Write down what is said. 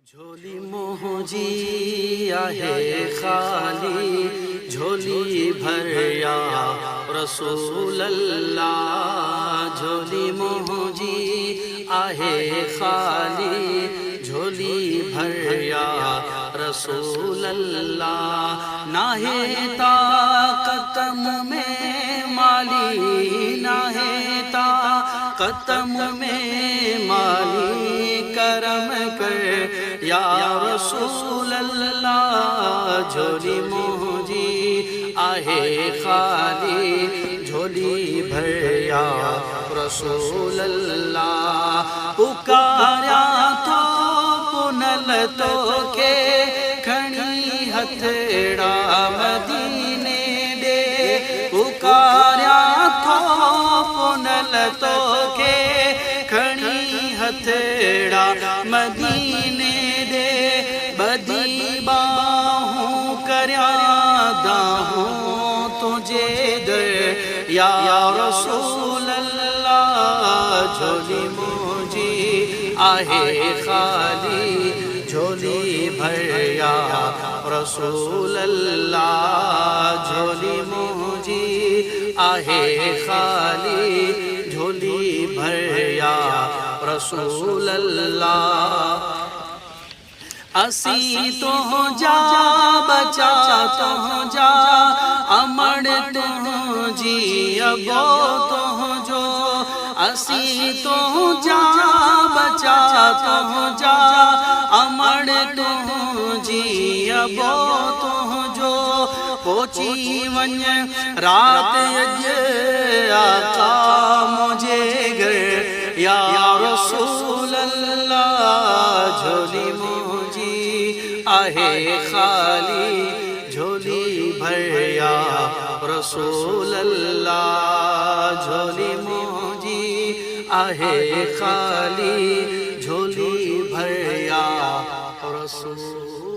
झोली मोहजी आहे खाली, झोली भरया रसूल अल्लाह। झोली मोहजी आहे खाली, झोली भरया रसूल अल्लाह। नाहे ताकत में माली, नाहे ताकत में माली, करम कर या रसूल अल्लाह। झोली मोहजी आहे खाली, झोली भरया रसूल अल्लाह। पुकार्या थो पुनल तो के, खणी हथड़ा मदीने दे। पुकार्या थो पुनल तो के, खणी हथड़ा मदीने दे। बदी बाहों करया दाहों तुझे दर या रसूल अल्लाह। झोली मोहजी आहे खाली, झोली भरया रसूल अल्लाह। झोली मोहजी आहे खाली, झोली भरया रसूल अल्लाह। असी तो जा बचा तो जा, अमर तो जी अबो तो जो। असी तो जा बचा तो जा, अमर तो जी अबो तो जो। पोची वन रात अज आका मुझे घर या रसूल अल्लाह। झोली मोहजी आहे खाली, झोली भरया रसूल अल्लाह। झोली मोहजी आहे खाली, झोली भरया रसूल